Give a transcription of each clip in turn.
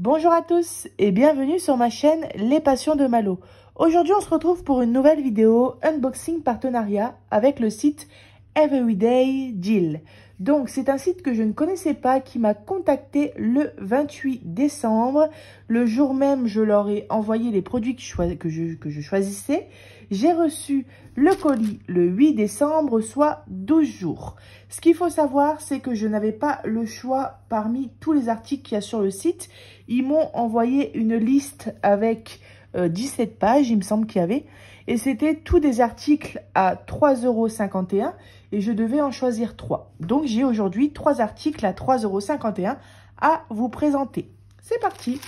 Bonjour à tous et bienvenue sur ma chaîne Les Passions de Malo. Aujourd'hui on se retrouve pour une nouvelle vidéo unboxing partenariat avec le site Everyday Deal. Donc c'est un site que je ne connaissais pas qui m'a contacté le 28 décembre. Le jour même je leur ai envoyé les produits que je choisissais. J'ai reçu le colis le 8 décembre, soit 12 jours. Ce qu'il faut savoir, c'est que je n'avais pas le choix parmi tous les articles qu'il y a sur le site. Ils m'ont envoyé une liste avec 17 pages, il me semble qu'il y avait. Et c'était tous des articles à 3,51 € et je devais en choisir 3. Donc j'ai aujourd'hui 3 articles à 3,51 € à vous présenter. C'est parti.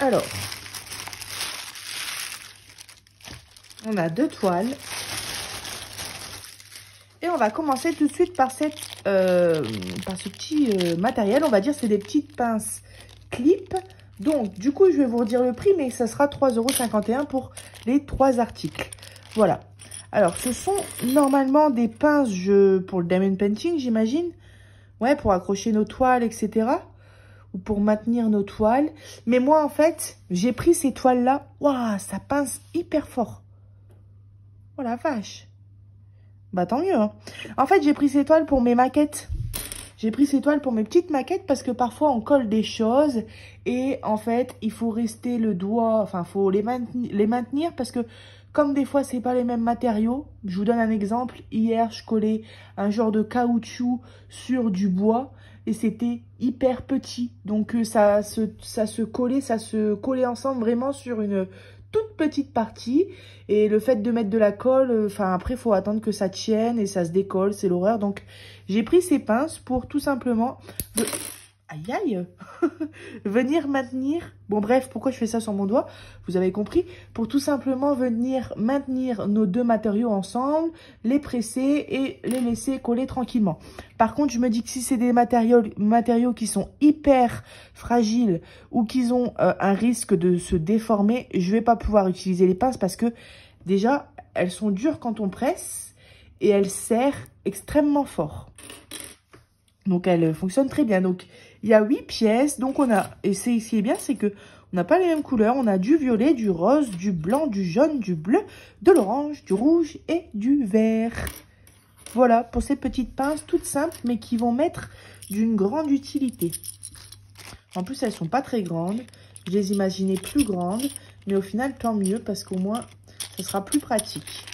Alors, on a 2 toiles. Et on va commencer tout de suite par ce petit matériel. On va dire c'est des petites pinces clip. Donc, du coup, je vais vous redire le prix, mais ça sera 3,51 € pour les 3 articles. Voilà. Alors, ce sont normalement des pinces pour le diamond painting, j'imagine. Ouais, pour accrocher nos toiles, etc. Ou pour maintenir nos toiles. Mais moi, en fait, j'ai pris ces toiles-là. Waouh, ça pince hyper fort. Oh la vache. Bah tant mieux, hein. En fait, j'ai pris ces toiles pour mes maquettes. J'ai pris ces toiles pour mes petites maquettes parce que parfois on colle des choses et en fait, il faut rester le doigt, enfin, il faut les maintenir parce que comme des fois, c'est pas les mêmes matériaux. Je vous donne un exemple. Hier, je collais un genre de caoutchouc sur du bois et c'était hyper petit. Donc, ça se collait ensemble vraiment sur une toute petite partie. Et le fait de mettre de la colle, enfin après, il faut attendre que ça tienne et ça se décolle. C'est l'horreur. Donc, j'ai pris ces pinces pour tout simplement... Aïe, aïe. Venir maintenir... Bon, bref, pourquoi je fais ça sur mon doigt? Vous avez compris. Pour tout simplement venir maintenir nos deux matériaux ensemble, les presser et les laisser coller tranquillement. Par contre, je me dis que si c'est des matériaux qui sont hyper fragiles ou qu'ils ont un risque de se déformer, je vais pas pouvoir utiliser les pinces parce que déjà, elles sont dures quand on presse et elles serrent extrêmement fort. Donc, elles fonctionnent très bien. Donc, il y a 8 pièces. Donc, on a... Et ce qui est bien, c'est que on n'a pas les mêmes couleurs. On a du violet, du rose, du blanc, du jaune, du bleu, de l'orange, du rouge et du vert. Voilà, pour ces petites pinces toutes simples, mais qui vont m'être d'une grande utilité. En plus, elles sont pas très grandes. Je les imaginais plus grandes. Mais au final, tant mieux, parce qu'au moins, ça sera plus pratique.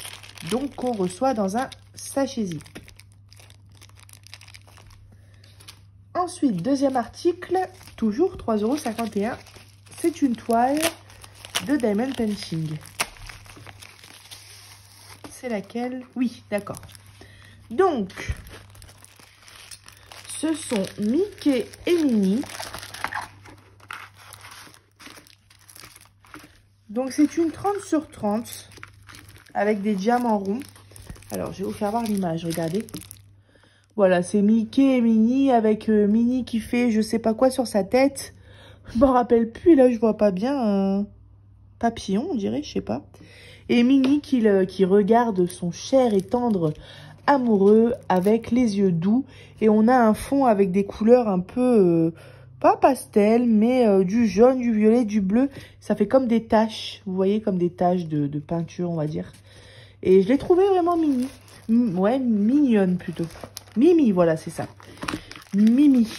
Donc, qu'on reçoit dans un sachet zip. Ensuite, deuxième article, toujours 3,51 €. C'est une toile de diamond painting. C'est laquelle? Oui, d'accord. Donc, ce sont Mickey et Minnie. Donc, c'est une 30 sur 30 avec des diamants ronds. Alors, je vais vous faire voir l'image, regardez. Voilà, c'est Mickey et Minnie avec Minnie qui fait je sais pas quoi sur sa tête. Je m'en rappelle plus, là je vois pas bien un papillon, on dirait, je sais pas. Et Minnie qui regarde son cher et tendre amoureux avec les yeux doux. Et on a un fond avec des couleurs un peu, pas pastel, mais du jaune, du violet, du bleu. Ça fait comme des taches, vous voyez, comme des taches de peinture, on va dire. Et je l'ai trouvé vraiment mini. Ouais, mignonne plutôt. Mimi, voilà, c'est ça. Mimi.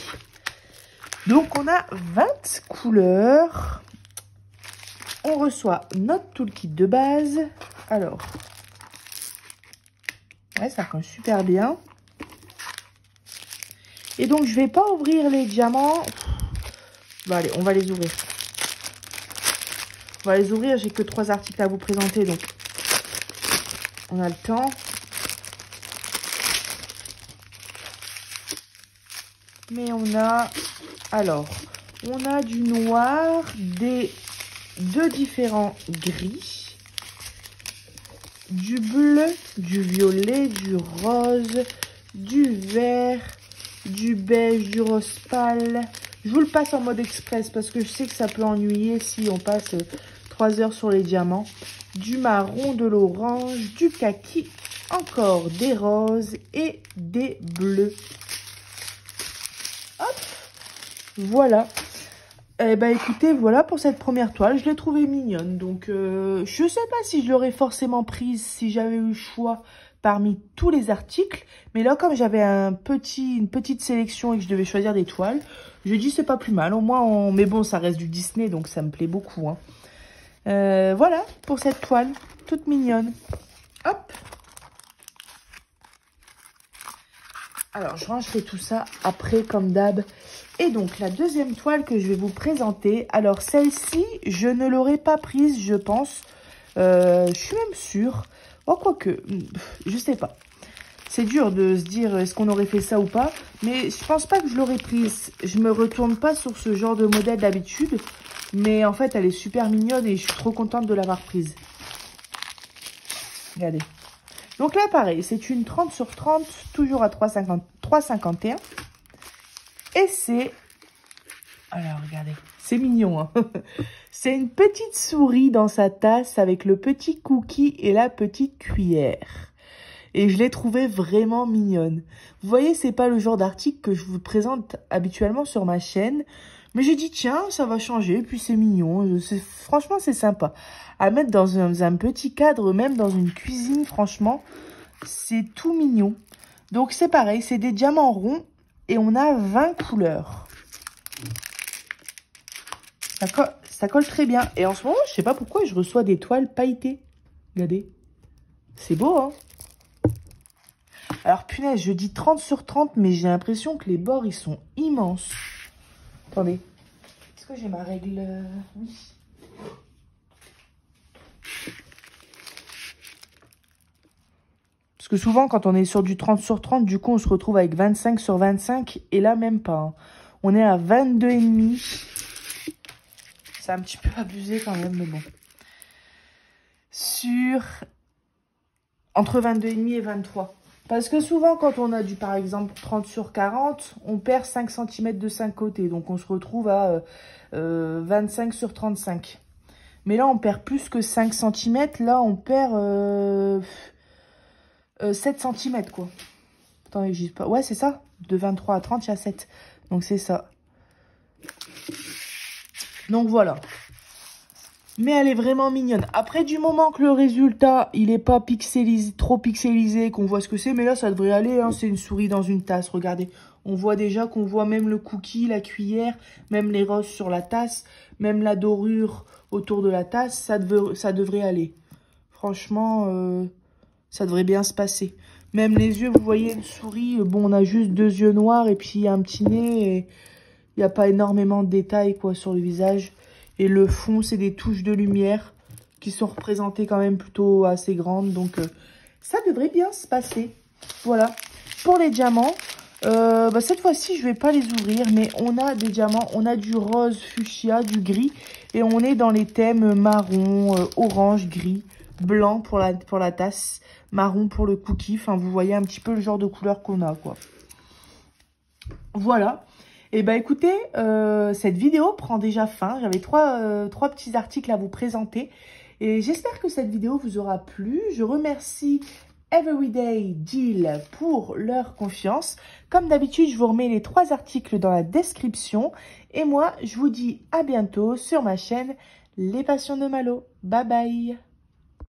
Donc, on a 20 couleurs. On reçoit notre toolkit de base. Alors, ouais, ça colle super bien. Et donc, je vais pas ouvrir les diamants. Bon, allez, on va les ouvrir. On va les ouvrir. J'ai que 3 articles à vous présenter, donc on a le temps. Mais on a, alors, on a du noir, deux différents gris, du bleu, du violet, du rose, du vert, du beige, du rose pâle. Je vous le passe en mode express parce que je sais que ça peut ennuyer si on passe 3 heures sur les diamants. Du marron, de l'orange, du kaki, encore des roses et des bleus. Hop, voilà. Eh ben écoutez, voilà pour cette première toile, je l'ai trouvée mignonne. Donc je sais pas si je l'aurais forcément prise si j'avais eu le choix parmi tous les articles. Mais là, comme j'avais une petite sélection et que je devais choisir des toiles, je dis c'est pas plus mal. Au moins, mais bon, ça reste du Disney, donc ça me plaît beaucoup. Hein. Voilà pour cette toile, toute mignonne. Hop. Alors, je rangerai tout ça après, comme d'hab. Et donc, la deuxième toile que je vais vous présenter. Alors, celle-ci, je ne l'aurais pas prise, je pense. Je suis même sûre. Oh, quoique, je sais pas. C'est dur de se dire est-ce qu'on aurait fait ça ou pas. Mais je pense pas que je l'aurais prise. Je me retourne pas sur ce genre de modèle d'habitude. Mais en fait, elle est super mignonne et je suis trop contente de l'avoir prise. Regardez. Donc là, pareil, c'est une 30 sur 30, toujours à 3,51. Et c'est... Alors, regardez, c'est mignon. Hein. C'est une petite souris dans sa tasse avec le petit cookie et la petite cuillère. Et je l'ai trouvée vraiment mignonne. Vous voyez, c'est pas le genre d'article que je vous présente habituellement sur ma chaîne. Mais j'ai dit, tiens, ça va changer, puis c'est mignon. Franchement, c'est sympa. À mettre dans un petit cadre, même dans une cuisine, franchement, c'est tout mignon. Donc, c'est pareil, c'est des diamants ronds et on a 20 couleurs. Ça colle très bien. Et en ce moment, je sais pas pourquoi, je reçois des toiles pailletées. Regardez. C'est beau, hein? Alors, punaise, je dis 30 sur 30, mais j'ai l'impression que les bords, ils sont immenses. Attendez. Est-ce que j'ai ma règle? Oui. Parce que souvent, quand on est sur du 30 sur 30, du coup, on se retrouve avec 25 sur 25. Et là, même pas. Hein. On est à 22,5. C'est un petit peu abusé quand même, mais bon. Entre 22,5 et 23. Parce que souvent, quand on a du, par exemple, 30 sur 40, on perd 5 cm de 5 côtés. Donc, on se retrouve à 25 sur 35. Mais là, on perd plus que 5 cm. Là, on perd 7 cm, quoi. Attendez, je dis pas. Ouais, c'est ça. De 23 à 30, il y a 7. Donc, c'est ça. Donc, voilà. Mais elle est vraiment mignonne. Après, du moment que le résultat, il n'est pas trop pixelisé, qu'on voit ce que c'est. Mais là, ça devrait aller. Hein, c'est une souris dans une tasse. Regardez. On voit déjà qu'on voit même le cookie, la cuillère, même les roses sur la tasse, même la dorure autour de la tasse. Ça devrait aller. Franchement, ça devrait bien se passer. Même les yeux, vous voyez une souris. Bon, on a juste 2 yeux noirs et puis un petit nez. Et il n'y a pas énormément de détails quoi sur le visage. Et le fond, c'est des touches de lumière qui sont représentées quand même plutôt assez grandes. Donc, ça devrait bien se passer. Voilà. Pour les diamants, cette fois-ci, je ne vais pas les ouvrir. Mais on a des diamants. On a du rose, fuchsia, du gris. Et on est dans les thèmes marron, orange, gris, blanc pour la tasse, marron pour le cookie. Enfin, vous voyez un petit peu le genre de couleur qu'on a, quoi. Voilà. Et ben écoutez, cette vidéo prend déjà fin. J'avais trois petits articles à vous présenter. Et j'espère que cette vidéo vous aura plu. Je remercie Everyday Deal pour leur confiance. Comme d'habitude, je vous remets les 3 articles dans la description. Et moi, je vous dis à bientôt sur ma chaîne Les Passions de Malo. Bye bye!